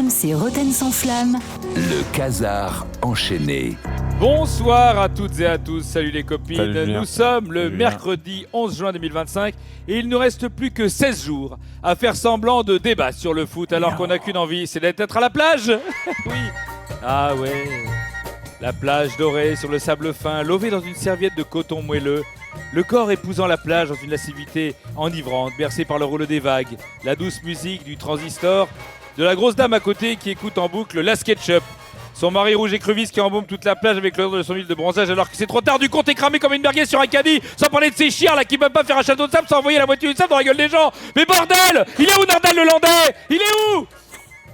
RMC Roten sans flamme. Le casar enchaîné. Bonsoir à toutes et à tous, salut les copines. Salut, nous sommes le mercredi 11 juin 2025 et il ne reste plus que 16 jours à faire semblant de débat sur le foot alors qu'on n'a qu'une envie, c'est d'être à la plage. Oui. Ah ouais, la plage dorée sur le sable fin, lovée dans une serviette de coton moelleux. Le corps épousant la plage dans une lascivité enivrante, bercé par le rouleau des vagues, la douce musique du transistor, de la grosse dame à côté qui écoute en boucle la SketchUp. Son mari rouge écrevisse qui embaume toute la plage avec l'odeur de son huile de bronzage alors que c'est trop tard, du compte est cramé comme une merguez sur un caddie, sans parler de ces chiens là qui peuvent pas faire un château de sable sans envoyer la moitié du sable dans la gueule des gens. Mais bordel, il est où Nardal le Landais? Il est où?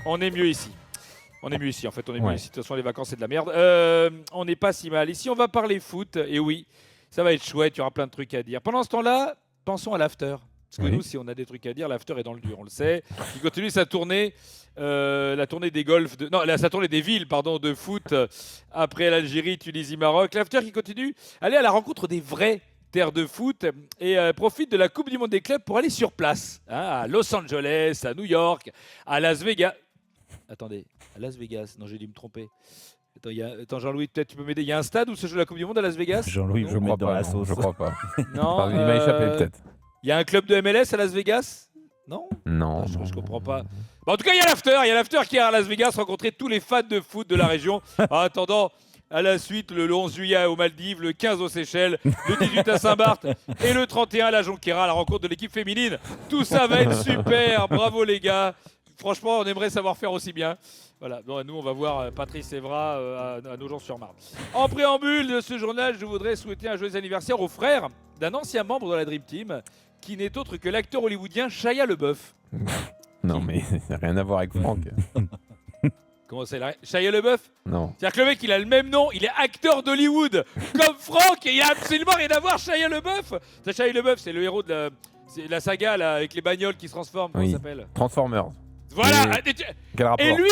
On est mieux ici. On est mieux ici, en fait, on est mieux ici. De toute façon, les vacances, c'est de la merde. On n'est pas si mal. Ici, on va parler foot, et oui, ça va être chouette, il y aura plein de trucs à dire. Pendant ce temps-là, pensons à l'after. Parce que nous, si on a des trucs à dire, l'after est dans le dur, on le sait. Il continue sa tournée, la tournée des golfs, sa tournée des villes, de foot, après l'Algérie, Tunisie, Maroc. L'after qui continue, aller à la rencontre des vrais terres de foot et profite de la Coupe du Monde des clubs pour aller sur place. À Los Angeles, à New York, à Las Vegas. Attendez, à Las Vegas, non, j'ai dû me tromper. Attends, Jean-Louis, peut-être tu peux m'aider. Il y a un stade où se joue la Coupe du Monde à Las Vegas? Jean-Louis, je crois pas, non, je crois pas. Non, il m'a échappé peut-être. Il y a un club de MLS à Las Vegas? Non. Je comprends pas. Bon, en tout cas, il y a l'after qui est à Las Vegas, rencontrer tous les fans de foot de la région. En attendant, à la suite, le 11 juillet aux Maldives, le 15 aux Seychelles, le 18 à Saint-Barth et le 31 à la Jonquera, à la rencontre de l'équipe féminine. Tout ça va être super. Bravo les gars. Franchement, on aimerait savoir faire aussi bien. Voilà, bon, nous on va voir Patrice Evra à Nogent-sur-Marne. En préambule de ce journal, je voudrais souhaiter un joyeux anniversaire au frère d'un ancien membre de la Dream Team, qui n'est autre que l'acteur hollywoodien Shia LaBeouf. Non mais ça n'a rien à voir avec Franck. Comment c'est Shia LaBeouf? Non. C'est-à-dire que le mec il a le même nom, il est acteur d'Hollywood comme Franck et il a absolument rien à voir Shia LaBeouf. Shia LaBeouf c'est le héros de la saga là, avec les bagnoles qui se transforment, comment ça s'appelle? Transformers. Voilà. Quel rapport? Et lui,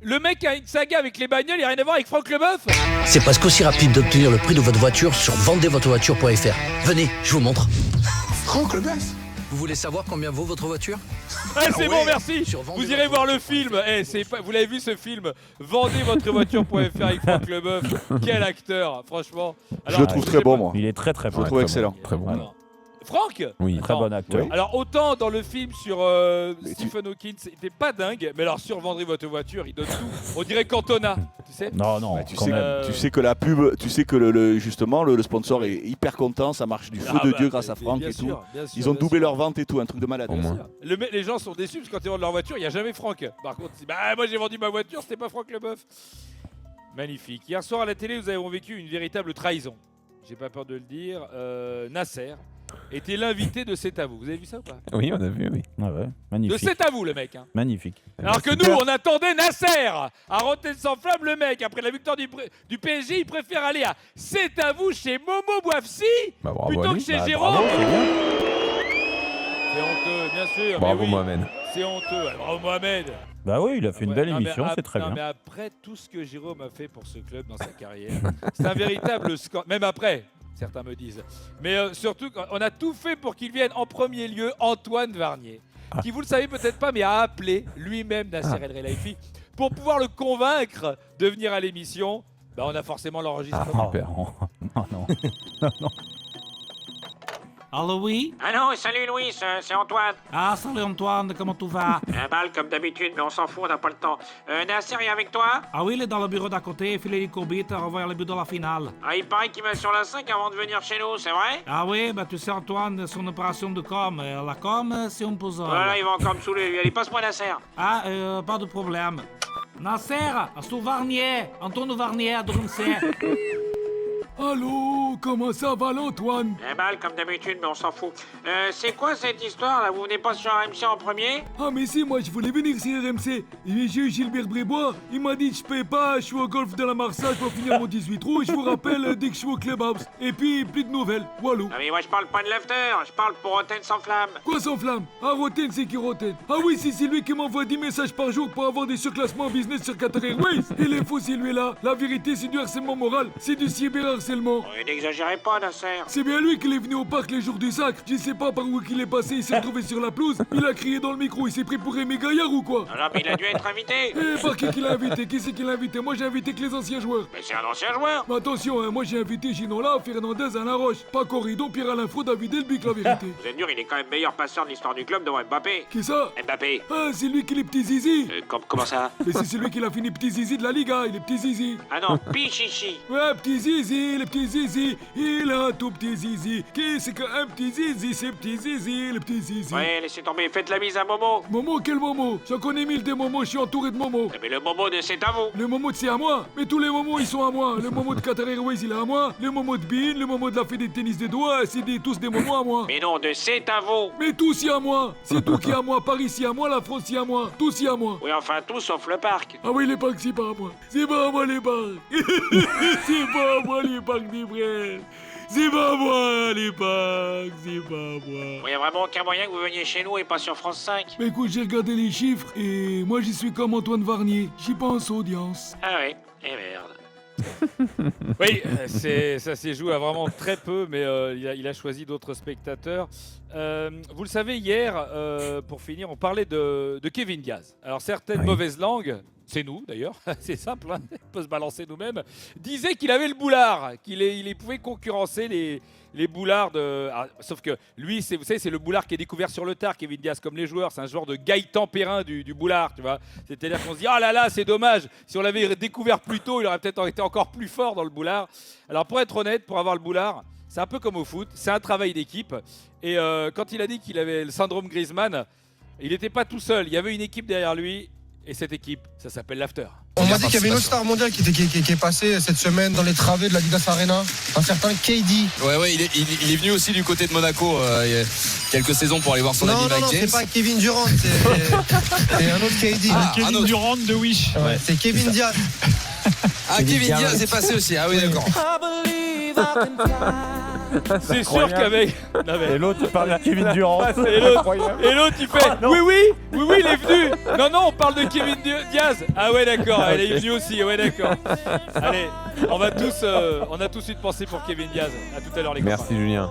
le mec a une saga avec les bagnoles, il n'y a rien à voir avec Franck Leboeuf. C'est presque aussi rapide d'obtenir le prix de votre voiture sur vendezvotrevoiture.fr. Venez, je vous montre. Franck Leboeuf. Vous voulez savoir combien vaut votre voiture? C'est bon, merci. Vous irez voir le film. Vous l'avez vu ce film? Vendezvotrevoiture.fr avec Franck Leboeuf. Quel acteur, franchement. Alors, je le trouve très bon, moi. Il est très très bon. Je le trouve excellent. Très bon. Alors, Franck? Oui, très bon acteur. Oui. Alors autant dans le film sur Stephen Hawking, c'était pas dingue, mais alors sur Vendez votre voiture, il donne tout. On dirait Cantona, tu sais? Non, tu sais que la pub, tu sais que justement le sponsor est hyper content, ça marche du feu de Dieu grâce à Franck et tout. Ils ont doublé leur vente et tout, un truc de malade. Les gens sont déçus parce que quand ils vendent leur voiture, il n'y a jamais Franck. Par contre, moi j'ai vendu ma voiture, c'était pas Franck Leboeuf. Magnifique. Hier soir à la télé, nous avons vécu une véritable trahison. J'ai pas peur de le dire. Nasser était l'invité de C'est à vous. Vous avez vu ça ou pas? Oui, on a vu, oui. Ah ouais, magnifique. De C'est à vous, le mec. Hein. Magnifique. Alors que nous, on attendait Nasser à Roten sans flamme, le mec. Après la victoire du PSG, il préfère aller à C'est à vous chez Momo Bouafsi plutôt que chez Jérôme. C'est honteux, bien sûr. Bravo, Mohamed. C'est honteux. Bravo, Mohamed. Bah oui, il a fait une belle émission, c'est très bien. Mais après tout ce que Jérôme a fait pour ce club dans sa carrière, c'est un véritable scandale. Même après, certains me disent. Mais surtout, on a tout fait pour qu'il vienne en premier lieu Antoine Varnier, qui, vous le savez peut-être pas, mais a appelé lui-même Nasser El Khelaifi pour pouvoir le convaincre de venir à l'émission. On a forcément l'enregistrement. Non. Allô, oui? Allô, salut Louis, c'est Antoine. Ah, salut Antoine, comment tu vas? Un bal comme d'habitude, mais on s'en fout, on n'a pas le temps. Nasser est avec toi? Ah oui, il est dans le bureau d'à côté, filer les courbites, revoir le but de la finale. Ah, il paraît qu'il va sur la 5 avant de venir chez nous, c'est vrai? Ah oui, tu sais Antoine, son opération de com, la com, c'est un puzzle. Voilà, il va encore me saouler, lui. Allez, passe-moi Nasser. Ah, pas de problème. Nasser, sous Varnier, Antoine Varnier, à Drumsé. Allô, comment ça va l'Antoine? Un bal comme d'habitude, mais on s'en fout. C'est quoi cette histoire là? Vous venez pas sur RMC en premier? Ah mais si, moi je voulais venir sur RMC. Et j'ai eu Gilbert Brébois, il m'a dit je paye pas, je suis au golf de la Marsaille pour finir mon 18 trous et je vous rappelle dès que je suis au clubhouse. Et puis plus de nouvelles, voilà. Ah mais moi je parle pas de l'after, je parle pour Roten sans flamme. Quoi sans flamme? Ah Roten c'est qui Roten? Ah oui, c'est lui qui m'envoie 10 messages par jour pour avoir des surclassements business sur Qatar Airways. Il est faux c'est lui là. La vérité c'est du harcèlement moral, c'est du cyberharcèlement harcèlement. N'exagérez pas, Nasser. C'est bien lui qui est venu au parc les jours du sacre. Je sais pas par où qu'il est passé, il s'est retrouvé sur la pelouse. Il a crié dans le micro, il s'est pris pour Aimé Gaillard ou quoi? Non, mais il a dû être invité. Par qui l'a invité? Qui c'est qui l'a invité? Moi j'ai invité que les anciens joueurs. Mais c'est un ancien joueur. Mais attention, hein, moi j'ai invité Ginola, Fernandez, Alain Roche. Pas Corridon, Pierre-Alain Fro, David Elbic, la vérité. Vous êtes dur, il est quand même meilleur passeur de l'histoire du club devant Mbappé. Qui ça? Mbappé. Ah, c'est lui qui est les petits zizi. Comment ça? Mais c'est celui qui l'a fini petit zizi de la Liga, il est petit zizi. Ah non, Pichichi. Ouais, petit zizi, le petit zizi, il a un tout petit zizi. Qui c'est qu'un petit zizi, c'est petit zizi, le petit zizi. Ouais, laissez tomber, faites la mise à Momo. Momo, quel Momo? J'en connais 1000 des Momos, je suis entouré de Momo. Mais le Momo de c'est à vous. Le Momo de c'est à moi. Mais tous les Momos ils sont à moi. Le Momo de Qatar Airways il est à moi. Le Momo de Bean, le Momo de la Fédé de tennis des doigts, c'est tous des Momos à moi. Mais non, de c'est à vous. Mais tous y à moi. C'est tout qui est à moi. Paris y à moi, la France y à moi. Tous y à moi. Oui, enfin tout sauf le parc. Ah oui, les parcs c'est pas à moi. C'est pas à moi les parcs. C'est pas à moi les parcs des frères. C'est pas à moi les parcs. C'est pas à moi. Il y a vraiment aucun moyen que vous veniez chez nous et pas sur France 5. Mais écoute, j'ai regardé les chiffres et moi j'y suis comme Antoine Varnier. J'y pense audience. Ah oui, et merde. Oui, ça s'est joué à vraiment très peu, mais il a choisi d'autres spectateurs. Vous le savez, hier, pour finir, on parlait de Kevin Diaz. Alors certaines mauvaises langues, c'est nous d'ailleurs, c'est simple, hein, on peut se balancer nous-mêmes, disaient qu'il avait le boulard, qu'il pouvait concurrencer les boulards de... Ah, sauf que lui, vous savez, c'est le boulard qui est découvert sur le tard, Kevin Diaz, comme les joueurs. C'est un joueur de Gaëtan Perrin du boulard, tu vois. C'est-à-dire qu'on se dit, ah là là, c'est dommage. Si on l'avait découvert plus tôt, il aurait peut-être été encore plus fort dans le boulard. Alors pour être honnête, pour avoir le boulard, c'est un peu comme au foot, c'est un travail d'équipe. Et quand il a dit qu'il avait le syndrome Griezmann, il n'était pas tout seul. Il y avait une équipe derrière lui. Et cette équipe, ça s'appelle l'After. On m'a dit qu'il y avait une autre star mondiale qui est passée cette semaine dans les travées de la Didas Arena, un certain KD. Ouais, il est venu aussi du côté de Monaco il y a quelques saisons pour aller voir son ami Mike James. Non, c'est pas Kevin Durant, c'est un autre KD. Kevin Durant de Wish. Ouais. C'est Kevin Diaz. Kevin Diaz est passé aussi. Ah oui, d'accord. C'est sûr qu'avec... Et l'autre, il parle de Kevin Durant. Et l'autre, il fait oui, il est venu. Non, on parle de Kevin Diaz. Ah ouais, d'accord, il est venu aussi. Ouais, d'accord. Allez, on a tous une pensée pour Kevin Diaz. À tout à l'heure, les copains. Merci, Julien.